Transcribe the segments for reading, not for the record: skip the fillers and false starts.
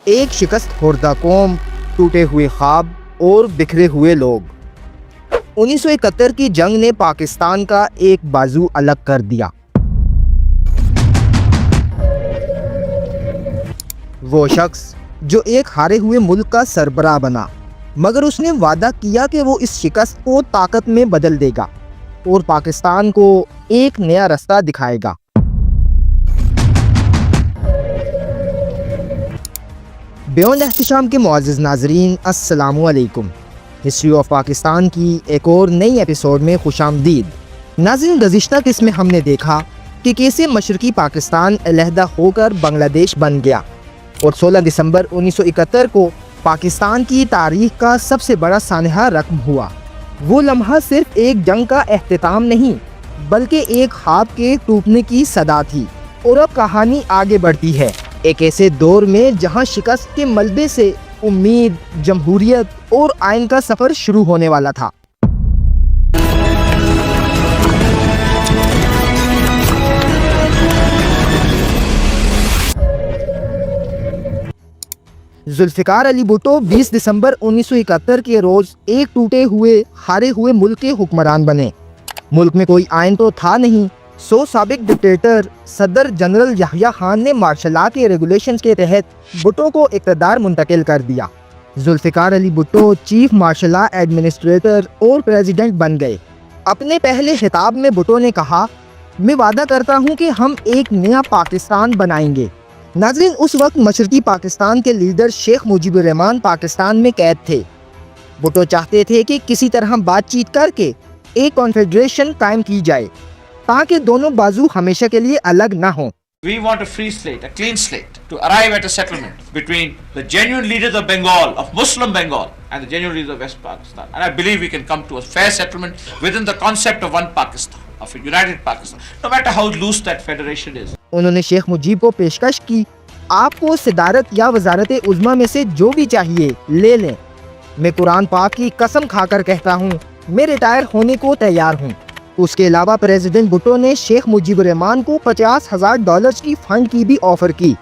ایک شکست خوردہ قوم، ٹوٹے ہوئے خواب اور بکھرے ہوئے لوگ۔ 1971 کی جنگ نے پاکستان کا ایک بازو الگ کر دیا۔ وہ شخص جو ایک ہارے ہوئے ملک کا سربراہ بنا، مگر اس نے وعدہ کیا کہ وہ اس شکست کو طاقت میں بدل دے گا اور پاکستان کو ایک نیا راستہ دکھائے گا۔ بیونڈ احتشام کے معزز ناظرین، السلام علیکم۔ ہسٹری آف پاکستان کی ایک اور نئی ایپیسوڈ میں خوش آمدید۔ ناظرین، گزشتہ قسط میں ہم نے دیکھا کہ کیسے مشرقی پاکستان علیحدہ ہو کر بنگلہ دیش بن گیا اور 16 دسمبر 1971 کو پاکستان کی تاریخ کا سب سے بڑا سانحہ رقم ہوا۔ وہ لمحہ صرف ایک جنگ کا اختتام نہیں بلکہ ایک خواب کے ٹوٹنے کی صدا تھی۔ اور اب کہانی آگے بڑھتی ہے، ایک ایسے دور میں جہاں شکست کے ملبے سے امید، جمہوریت اور آئین کا سفر شروع ہونے والا تھا۔ ذوالفقار علی بھٹو 20 دسمبر 1971 کے روز ایک ٹوٹے ہوئے، ہارے ہوئے ملک کے حکمران بنے۔ ملک میں کوئی آئین تو تھا نہیں، سابق ڈکٹیٹر صدر جنرل یحییٰ خان نے مارشل لا کے ریگولیشنز کے تحت بھٹو کو اقتدار منتقل کر دیا۔ Zulfikar Ali Bhutto chief martial law administrator اور پریزیڈنٹ بن گئے۔ اپنے پہلے خطاب میں بھٹو نے کہا، میں وعدہ کرتا ہوں کہ ہم ایک نیا پاکستان بنائیں گے۔ ناظرین، اس وقت مشرقی پاکستان کے لیڈر شیخ مجیب الرحمان پاکستان میں قید تھے۔ بھٹو چاہتے تھے کہ کسی طرح بات چیت کر کے ایک کانفیڈریشن قائم کی جائے تاکہ دونوں بازو ہمیشہ کے لیے الگ نہ ہوں۔ We want a free slate, a clean slate, to arrive at a settlement between the genuine leaders of Bengal, of Muslim Bengal, and the genuine leaders of West Pakistan. And I believe we can come to a fair settlement within the concept of one Pakistan, of a united Pakistan, no matter how loose that federation is. انہوں نے شیخ مجیب کو پیشکش کی، آپ کو صدارت یا وزارت عظمیٰ میں سے جو بھی چاہیے لے لیں، میں قرآن پاک کی قسم کھا کر کہتا ہوں میں ریٹائر ہونے کو تیار ہوں۔ اس کے علاوہ پریزیڈنٹ بھٹو نے شیخ مجیب الرحمان کو $50,000 کی فنڈ کی بھی آفر کی،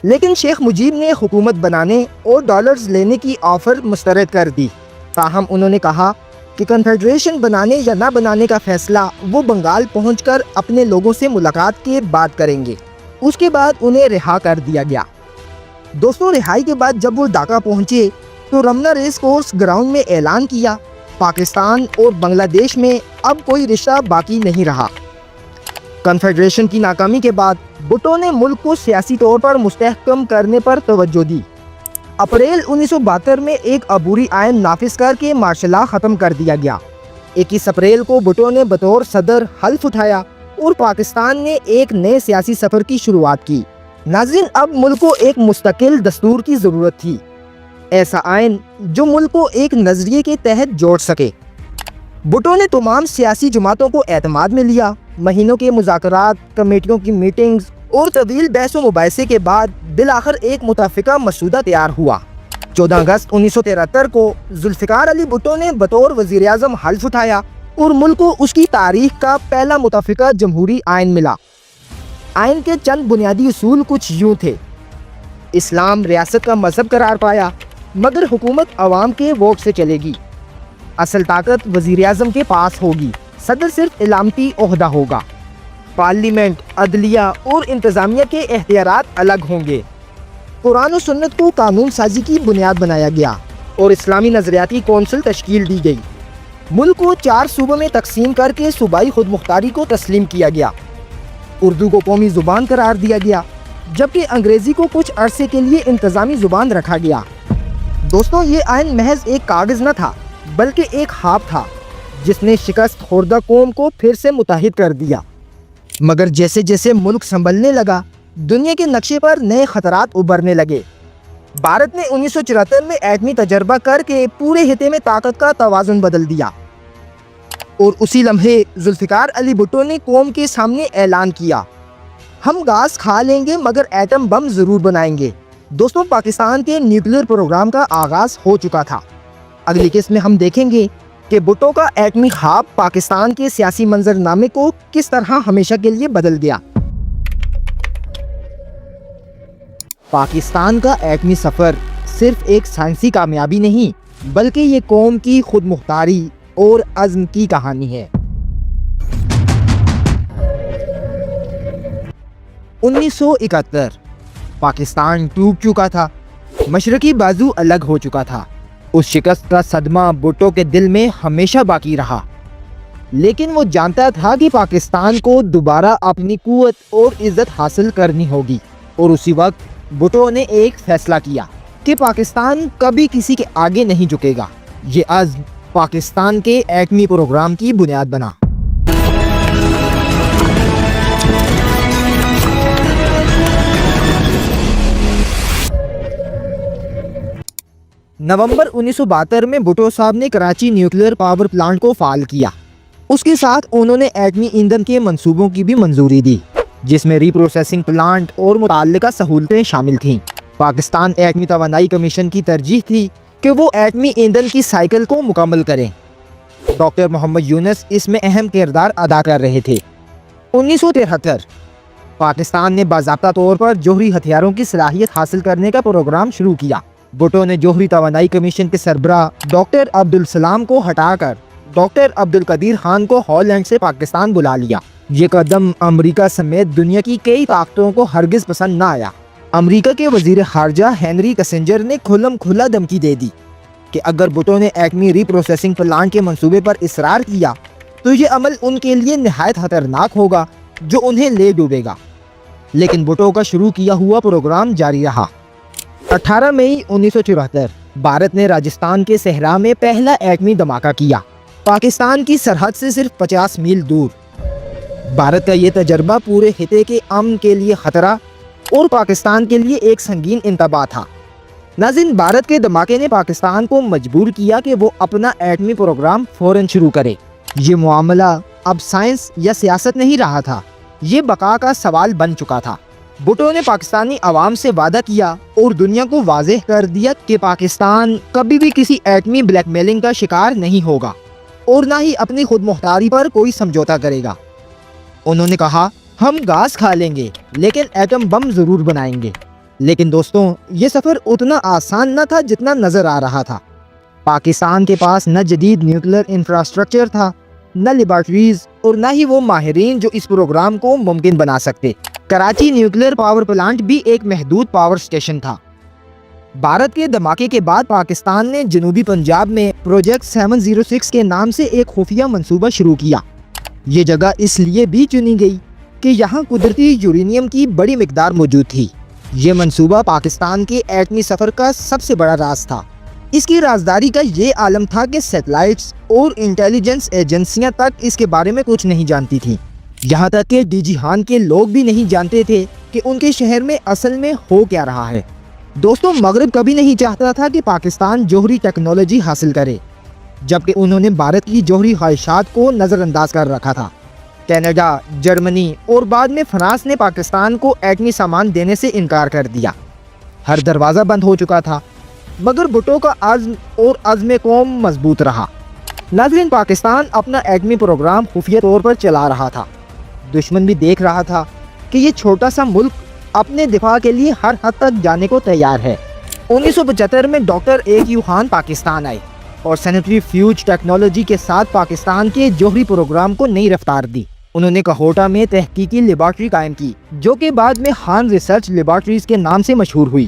لیکن شیخ مجیب نے حکومت بنانے اور ڈالرز لینے کی آفر مسترد کر دی۔ تاہم انہوں نے کہا کہ کنفیڈریشن بنانے یا نہ بنانے کا فیصلہ وہ بنگال پہنچ کر اپنے لوگوں سے ملاقات کے بعد کریں گے۔ اس کے بعد انہیں رہا کر دیا گیا۔ دوستوں، رہائی کے بعد جب وہ ڈھاکہ پہنچے تو رمنا ریس کورس گراؤنڈ میں اعلان کیا، پاکستان اور بنگلہ دیش میں اب کوئی رشتہ باقی نہیں رہا۔ کنفیڈریشن کی ناکامی کے بعد بھٹو نے ملک کو سیاسی طور پر مستحکم کرنے پر توجہ دی۔ اپریل 1972 میں ایک عبوری آئین نافذ کر کے مارشل لا ختم کر دیا گیا۔ 21 اپریل کو بھٹو نے بطور صدر حلف اٹھایا اور پاکستان نے ایک نئے سیاسی سفر کی شروعات کی۔ ناظرین، اب ملک کو ایک مستقل دستور کی ضرورت تھی، ایسا آئین جو ملک کو ایک نظریے کے تحت جوڑ سکے۔ بھٹو نے تمام سیاسی جماعتوں کو اعتماد میں لیا۔ مہینوں کے مذاکرات، کمیٹیوں کی میٹنگز اور طویل بحث و مباحثے کے بعد بالآخر ایک متفقہ مسودہ تیار ہوا۔ 14 اگست 1973 کو ذوالفقار علی بھٹو نے بطور وزیر اعظم حلف اٹھایا اور ملک کو اس کی تاریخ کا پہلا متفقہ جمہوری آئین ملا۔ آئین کے چند بنیادی اصول کچھ یوں تھے: اسلام ریاست کا مذہب قرار پایا، مگر حکومت عوام کے ووٹ سے چلے گی، اصل طاقت وزیر اعظم کے پاس ہوگی، صدر صرف علامتی عہدہ ہوگا، پارلیمنٹ، عدلیہ اور انتظامیہ کے اختیارات الگ ہوں گے۔ قرآن و سنت کو قانون سازی کی بنیاد بنایا گیا اور اسلامی نظریاتی کونسل تشکیل دی گئی۔ ملک کو 4 صوبوں میں تقسیم کر کے صوبائی خود مختاری کو تسلیم کیا گیا۔ اردو کو قومی زبان قرار دیا گیا، جبکہ انگریزی کو کچھ عرصے کے لیے انتظامی زبان رکھا گیا۔ دوستوں، یہ آئین محض ایک کاغذ نہ تھا بلکہ ایک خواب تھا جس نے شکست خوردہ قوم کو پھر سے متحد کر دیا۔ مگر جیسے جیسے ملک سنبھلنے لگا، دنیا کے نقشے پر نئے خطرات ابھرنے لگے۔ بھارت نے 1974 میں ایٹمی تجربہ کر کے پورے خطے میں طاقت کا توازن بدل دیا، اور اسی لمحے ذوالفقار علی بھٹو نے قوم کے سامنے اعلان کیا، ہم گاز کھا لیں گے مگر ایٹم بم ضرور بنائیں گے۔ دوستوں، پاکستان کے نیوکلیئر پروگرام کا آغاز ہو چکا تھا۔ اگلی قسط میں ہم دیکھیں گے کہ بھٹو کا ایٹمی خواب پاکستان کے سیاسی منظرنامے کو کس طرح ہمیشہ کے لیے بدل دیا۔ پاکستان کا ایٹمی سفر صرف ایک سائنسی کامیابی نہیں بلکہ یہ قوم کی خود مختاری اور عزم کی کہانی ہے۔ 1971 پاکستان ٹوٹ چکا تھا، مشرقی بازو الگ ہو چکا تھا۔ اس شکست کا صدمہ بھٹو کے دل میں ہمیشہ باقی رہا، لیکن وہ جانتا تھا کہ پاکستان کو دوبارہ اپنی قوت اور عزت حاصل کرنی ہوگی، اور اسی وقت بھٹو نے ایک فیصلہ کیا کہ پاکستان کبھی کسی کے آگے نہیں جھکے گا۔ یہ عزم پاکستان کے ایٹمی پروگرام کی بنیاد بنا۔ نومبر 1972 میں بھٹو صاحب نے کراچی نیوکلیئر پاور پلانٹ کو فعال کیا۔ اس کے ساتھ انہوں نے ایٹمی ایندھن کے منصوبوں کی بھی منظوری دی، جس میں ری پروسیسنگ پلانٹ اور متعلقہ سہولتیں شامل تھیں۔ پاکستان ایٹمی توانائی کمیشن کی ترجیح تھی کہ وہ ایٹمی ایندھن کی سائیکل کو مکمل کریں۔ ڈاکٹر محمد یونس اس میں اہم کردار ادا کر رہے تھے۔ 1973 پاکستان نے باضابطہ طور پر جوہری ہتھیاروں کی صلاحیت حاصل کرنے کا پروگرام شروع کیا۔ بھٹو نے جوہری توانائی کمیشن کے سربراہ ڈاکٹر عبدالسلام کو ہٹا کر ڈاکٹر عبدالقدیر خان کو ہالینڈ سے پاکستان بلا لیا۔ یہ قدم امریکہ سمیت دنیا کی کئی طاقتوں کو ہرگز پسند نہ آیا۔ امریکہ کے وزیر خارجہ ہینری کسنجر نے کھلم کھلا دھمکی دے دی کہ اگر بھٹو نے ایٹمی ری پروسیسنگ پلانٹ کے منصوبے پر اصرار کیا تو یہ عمل ان کے لیے نہایت خطرناک ہوگا جو انہیں لے ڈوبے گا۔ لیکن بھٹو کا شروع کیا ہوا پروگرام جاری رہا۔ 18 مئی 1974 بھارت نے راجستھان کے صحرا میں پہلا ایٹمی دھماکہ کیا، پاکستان کی سرحد سے صرف 50 میل دور۔ بھارت کا یہ تجربہ پورے خطے کے امن کے لیے خطرہ اور پاکستان کے لیے ایک سنگین انتباہ تھا۔ ناظرین، بھارت کے دھماکے نے پاکستان کو مجبور کیا کہ وہ اپنا ایٹمی پروگرام فوراً شروع کرے۔ یہ معاملہ اب سائنس یا سیاست نہیں رہا تھا، یہ بقا کا سوال بن چکا تھا۔ بھٹو نے پاکستانی عوام سے وعدہ کیا اور دنیا کو واضح کر دیا کہ پاکستان کبھی بھی کسی ایٹمی بلیک میلنگ کا شکار نہیں ہوگا اور نہ ہی اپنی خود مختاری پر کوئی سمجھوتا کرے گا۔ انہوں نے کہا، ہم گھاس کھا لیں گے لیکن ایٹم بم ضرور بنائیں گے۔ لیکن دوستوں، یہ سفر اتنا آسان نہ تھا جتنا نظر آ رہا تھا۔ پاکستان کے پاس نہ جدید نیوکلیئر انفراسٹرکچر تھا، نہ لیبارٹریز، اور نہ ہی وہ ماہرین جو اس پروگرام کو ممکن بنا سکتے۔ کراچی نیوکلیئر پاور پلانٹ بھی ایک محدود پاور سٹیشن تھا۔ بھارت کے دھماکے کے بعد پاکستان نے جنوبی پنجاب میں پروجیکٹ 706 کے نام سے ایک خفیہ منصوبہ شروع کیا۔ یہ جگہ اس لیے بھی چنی گئی کہ یہاں قدرتی یورینیم کی بڑی مقدار موجود تھی۔ یہ منصوبہ پاکستان کے ایٹمی سفر کا سب سے بڑا راز تھا۔ اس کی رازداری کا یہ عالم تھا کہ سیٹلائٹس اور انٹیلیجنس ایجنسیاں تک اس کے بارے میں کچھ نہیں جانتی تھیں، یہاں تک کہ ڈی جی ہان کے لوگ بھی نہیں جانتے تھے کہ ان کے شہر میں اصل میں ہو کیا رہا ہے۔ دوستوں، مغرب کبھی نہیں چاہتا تھا کہ پاکستان جوہری ٹیکنالوجی حاصل کرے، جبکہ انہوں نے بھارت کی جوہری خواہشات کو نظر انداز کر رکھا تھا۔ کینیڈا، جرمنی اور بعد میں فرانس نے پاکستان کو ایٹمی سامان دینے سے انکار کر دیا۔ ہر دروازہ بند ہو چکا تھا، مگر بھٹو کا عزم اور عزم قوم مضبوط رہا۔ ناظرین، پاکستان اپنا ایٹمی پروگرام خفیہ طور پر چلا رہا تھا۔ دشمن بھی دیکھ رہا تھا کہ یہ چھوٹا سا ملک اپنے دفاع کے لیے ہر حد تک جانے کو تیار ہے۔ 1975 میں ڈاکٹر A.Q. خان پاکستان آئے اور سینیٹری فیوج ٹیکنالوجی کے ساتھ پاکستان کے جوہری پروگرام کو نئی رفتار دی۔ انہوں نے کہوٹہ میں تحقیقی لیبارٹری قائم کی، جو کہ بعد میں خان ریسرچ لیبارٹریز کے نام سے مشہور ہوئی۔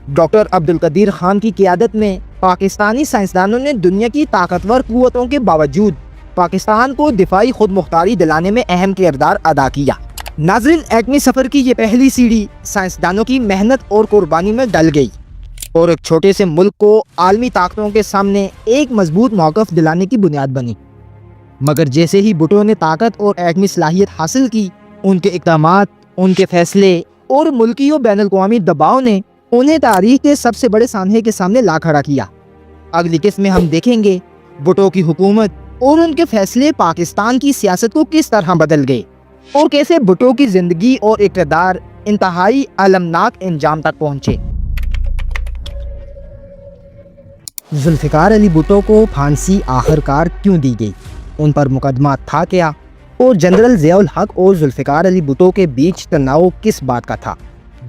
ڈاکٹر عبدالقدیر خان کی قیادت میں پاکستانی سائنسدانوں نے دنیا کی طاقتور قوتوں کے باوجود پاکستان کو دفاعی خود مختاری دلانے میں اہم کردار ادا کیا۔ ناظرین، ایٹمی سفر کی یہ پہلی سیڑھی سائنسدانوں کی محنت اور قربانی میں ڈل گئی اور ایک چھوٹے سے ملک کو عالمی طاقتوں کے سامنے ایک مضبوط موقف دلانے کی بنیاد بنی۔ مگر جیسے ہی بھٹو نے طاقت اور ایٹمی صلاحیت حاصل کی، ان کے اقدامات، ان کے فیصلے اور ملکی و بین الاقوامی دباؤ نے انہیں تاریخ کے سب سے بڑے سانحے کے سامنے لا کھڑا کیا۔ اگلی قسط میں ہم دیکھیں گے بھٹو کی حکومت اور ان کے فیصلے پاکستان کی سیاست کو کس طرح بدل گئے اور کیسے بھٹو کی زندگی اور اقتدار انتہائی المناک انجام تک پہنچے۔ ذوالفقار علی بھٹو کو پھانسی آخر کار کیوں دی گئی؟ ان پر مقدمہ تھا کیا؟ اور جنرل ضیاء الحق اور ذوالفقار علی بھٹو کے بیچ تناؤ کس بات کا تھا؟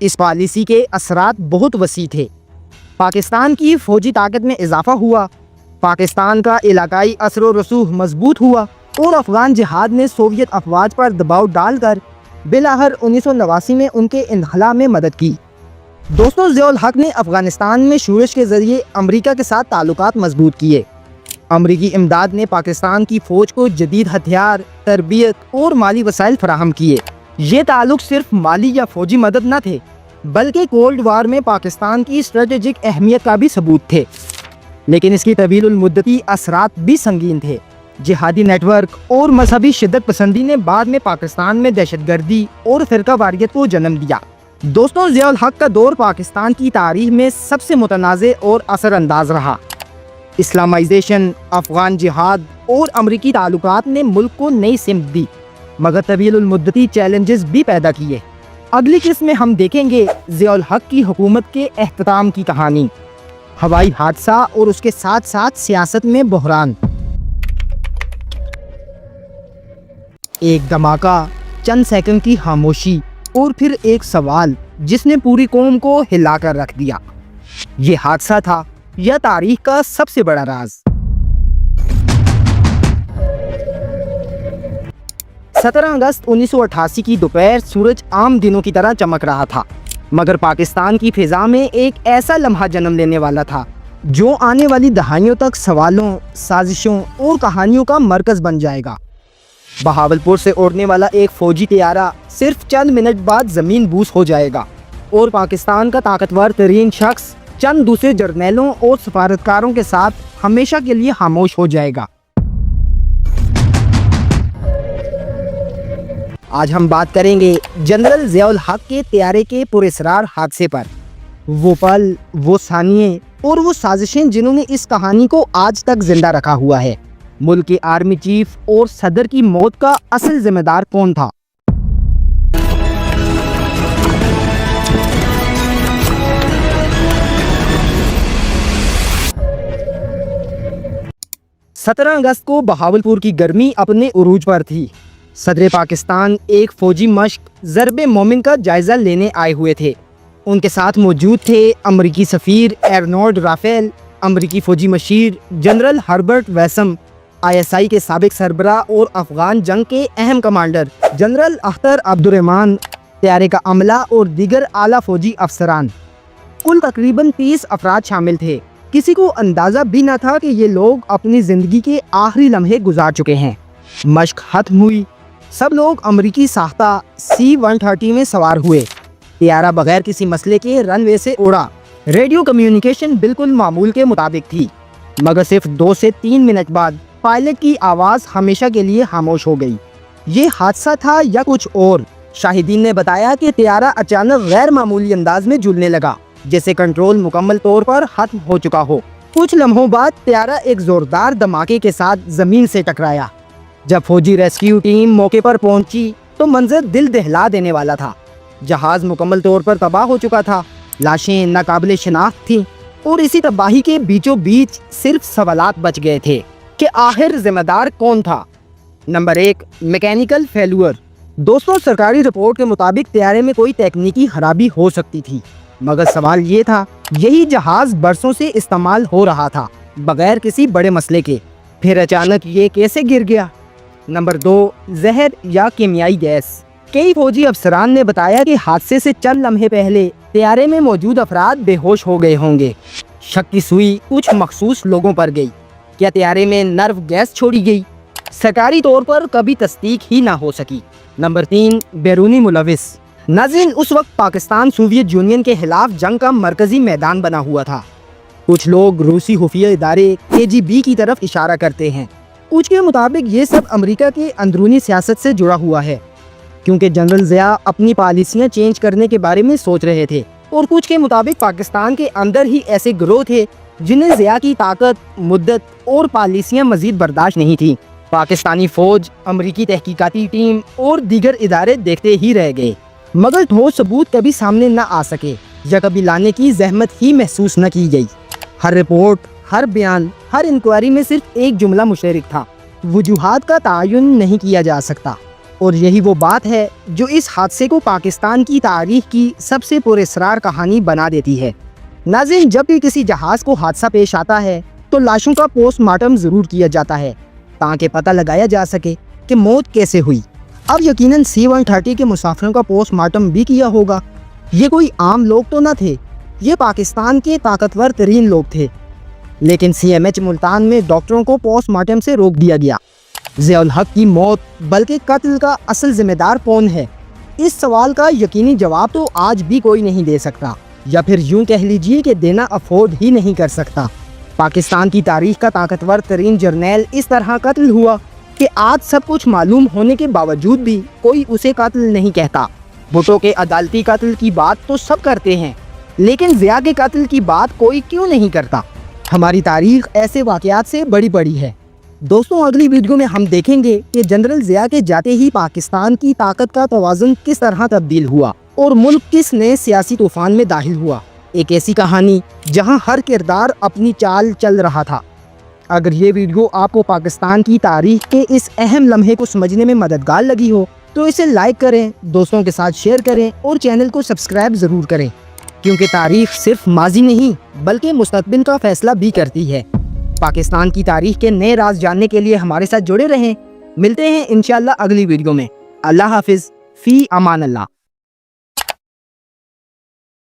اس پالیسی کے اثرات بہت وسیع تھے۔ پاکستان کی فوجی طاقت میں اضافہ ہوا، پاکستان کا علاقائی اثر و رسوخ مضبوط ہوا اور افغان جہاد نے سوویت افواج پر دباؤ ڈال کر بالآخر 1989 میں ان کے انخلاء میں مدد کی۔ دوستوں، ضیاء الحق نے افغانستان میں شورش کے ذریعے امریکہ کے ساتھ تعلقات مضبوط کیے۔ امریکی امداد نے پاکستان کی فوج کو جدید ہتھیار، تربیت اور مالی وسائل فراہم کیے۔ یہ تعلق صرف مالی یا فوجی مدد نہ تھے، بلکہ کولڈ وار میں پاکستان کی اسٹریٹجک اہمیت کا بھی ثبوت تھے۔ لیکن اس کی طویل المدتی اثرات بھی سنگین تھے۔ جہادی نیٹ ورک اور مذہبی شدت پسندی نے بعد میں پاکستان میں دہشت گردی اور فرقہ واریت کو جنم دیا۔ دوستوں، ضیاء الحق کا دور پاکستان کی تاریخ میں سب سے متنازع اور اثر انداز رہا۔ اسلامائزیشن، افغان جہاد اور امریکی تعلقات نے ملک کو نئی سمت دی، مگر طویل المدتی چیلنجز بھی پیدا کیے۔ اگلی قسط میں ہم دیکھیں گے ضیاء الحق کی حکومت کے اختتام کی کہانی، ہوائی حادثہ اور اس کے ساتھ ساتھ سیاست میں بحران۔ ایک دھماکہ، چند سیکنڈ کی خاموشی اور پھر ایک سوال جس نے پوری قوم کو ہلا کر رکھ دیا۔ یہ حادثہ تھا یا تاریخ کا سب سے بڑا راز؟ 17 اگست 1988 کی دوپہر سورج عام دنوں کی طرح چمک رہا تھا، مگر پاکستان کی فضا میں ایک ایسا لمحہ جنم لینے والا تھا جو آنے والی دہائیوں تک سوالوں، سازشوں اور کہانیوں کا مرکز بن جائے گا۔ بہاولپور سے اڑنے والا ایک فوجی طیارہ صرف چند منٹ بعد زمین بوس ہو جائے گا اور پاکستان کا طاقتور ترین شخص چند دوسرے جرنیلوں اور سفارتکاروں کے ساتھ ہمیشہ کے لیے خاموش ہو جائے گا۔ آج ہم بات کریں گے جنرل ضیاء الحق کے طیارے کے پراسرار حادثے پر، وہ پل، وہ ثانیے اور وہ سازشیں جنہوں نے اس کہانی کو آج تک زندہ رکھا ہوا ہے۔ ملک کے آرمی چیف اور صدر کی موت کا اصل ذمہ دار کون تھا؟ سترہ اگست کو بہاولپور کی گرمی اپنے عروج پر تھی۔ صدر پاکستان ایک فوجی مشق ضرب مومن کا جائزہ لینے آئے ہوئے تھے۔ ان کے ساتھ موجود تھے امریکی سفیر ایرنولڈ رافیل، امریکی فوجی مشیر جنرل ہربرٹ ویسم، ISI کے سابق سربراہ اور افغان جنگ کے اہم کمانڈر جنرل اختر عبد الرحمان، طیارے کا عملہ اور دیگر اعلیٰ فوجی افسران۔ کل تقریباً 30 افراد شامل تھے۔ کسی کو اندازہ بھی نہ تھا کہ یہ لوگ اپنی زندگی کے آخری لمحے گزار چکے ہیں۔ مشق ختم ہوئی، سب لوگ امریکی ساختہ C-130 میں سوار ہوئے۔ طیارہ بغیر کسی مسئلے کے رن وے سے اڑا۔ ریڈیو کمیونیکیشن بالکل معمول کے مطابق تھی، مگر صرف 2 سے 3 منٹ بعد پائلٹ کی آواز ہمیشہ کے لیے خاموش ہو گئی۔ یہ حادثہ تھا یا کچھ اور؟ شاہدین نے بتایا کہ طیارہ اچانک غیر معمولی انداز میں جھولنے لگا، جیسے کنٹرول مکمل طور پر ختم ہو چکا ہو۔ کچھ لمحوں بعد طیارہ ایک زوردار دھماکے کے ساتھ زمین سے ٹکرایا۔ جب فوجی ریسکیو ٹیم موقع پر پہنچی تو منظر دل دہلا دینے والا تھا۔ جہاز مکمل طور پر تباہ ہو چکا تھا، لاشیں ناقابل شناخت تھیں، اور اسی تباہی کے بیچوں بیچ صرف سوالات بچ گئے تھے کہ آخر ذمہ دار کون تھا۔ Number 1، mechanical failure. دوستوں، سرکاری رپورٹ کے مطابق طیارے میں کوئی تکنیکی خرابی ہو سکتی تھی، مگر سوال یہ تھا، یہی جہاز برسوں سے استعمال ہو رہا تھا بغیر کسی بڑے مسئلے کے، پھر اچانک یہ کیسے گر گیا؟ نمبر 2، زہر یا کیمیائی گیس۔ کئی فوجی افسران نے بتایا کہ حادثے سے چند لمحے پہلے طیارے میں موجود افراد بے ہوش ہو گئے ہوں گے۔ شک کی سوئی کچھ مخصوص لوگوں پر گئی۔ کیا طیارے میں نرو گیس چھوڑی گئی؟ سرکاری طور پر کبھی تصدیق ہی نہ ہو سکی۔ نمبر 3، بیرونی ملوث۔ ناظرین، اس وقت پاکستان سوویت یونین کے خلاف جنگ کا مرکزی میدان بنا ہوا تھا۔ کچھ لوگ روسی خفیہ ادارے KGB کی طرف اشارہ کرتے ہیں۔ کچھ کے مطابق یہ سب امریکہ کے اندرونی سیاست سے جڑا ہوا ہے، کیونکہ جنرل ضیاء اپنی پالیسیاں چینج کرنے کے بارے میں سوچ رہے تھے، اور کچھ کے مطابق پاکستان کے اندر ہی ایسے گروہ تھے جنہیں ضیاء کی طاقت، مدت اور پالیسیاں مزید برداشت نہیں تھیں۔ پاکستانی فوج، امریکی تحقیقاتی ٹیم اور دیگر ادارے دیکھتے ہی رہ گئے، مگر ٹھوس ثبوت کبھی سامنے نہ آ سکے یا کبھی لانے کی زحمت ہی محسوس نہ کی گئی۔ ہر رپورٹ، ہر بیان، ہر انکوائری میں صرف ایک جملہ مشترک تھا: وجوہات کا تعین نہیں کیا جا سکتا۔ اور یہی وہ بات ہے جو اس حادثے کو پاکستان کی تاریخ کی سب سے پراسرار کہانی بنا دیتی ہے۔ ناظرین، جب بھی کسی جہاز کو حادثہ پیش آتا ہے تو لاشوں کا پوسٹ مارٹم ضرور کیا جاتا ہے تاکہ پتہ لگایا جا سکے کہ موت کیسے ہوئی۔ اب یقیناً C-130 کے مسافروں کا پوسٹ مارٹم بھی کیا ہوگا۔ یہ کوئی عام لوگ تو نہ تھے، یہ پاکستان کے طاقتور ترین لوگ تھے، لیکن CMH ملتان میں ڈاکٹروں کو پوسٹ مارٹم سے روک دیا گیا۔ ضیاء الحق کی موت بلکہ قتل کا اصل ذمہ دار کون ہے؟ اس سوال کا یقینی جواب تو آج بھی کوئی نہیں دے سکتا، یا پھر یوں کہہ لیجیے کہ دینا افورڈ ہی نہیں کر سکتا۔ پاکستان کی تاریخ کا طاقتور ترین جرنیل اس طرح قتل ہوا کہ آج سب کچھ معلوم ہونے کے باوجود بھی کوئی اسے قتل نہیں کہتا۔ بھٹو کے عدالتی قتل کی بات تو سب کرتے ہیں، لیکن ضیاء کے قتل کی بات کوئی کیوں نہیں کرتا؟ ہماری تاریخ ایسے واقعات سے بڑی بڑی ہے۔ دوستوں، اگلی ویڈیو میں ہم دیکھیں گے کہ جنرل ضیاء کے جاتے ہی پاکستان کی طاقت کا توازن کس طرح تبدیل ہوا اور ملک کس نئے سیاسی طوفان میں داخل ہوا۔ ایک ایسی کہانی جہاں ہر کردار اپنی چال چل رہا تھا۔ اگر یہ ویڈیو آپ کو پاکستان کی تاریخ کے اس اہم لمحے کو سمجھنے میں مددگار لگی ہو تو اسے لائک کریں، دوستوں کے ساتھ شیئر کریں اور چینل کو سبسکرائب ضرور کریں، کیونکہ تاریخ صرف ماضی نہیں بلکہ مستقبل کا فیصلہ بھی کرتی ہے۔ پاکستان کی تاریخ کے نئے راز جاننے کے لیے ہمارے ساتھ جڑے رہیں۔ ملتے ہیں انشاءاللہ اگلی ویڈیو میں۔ اللہ حافظ، فی امان اللہ۔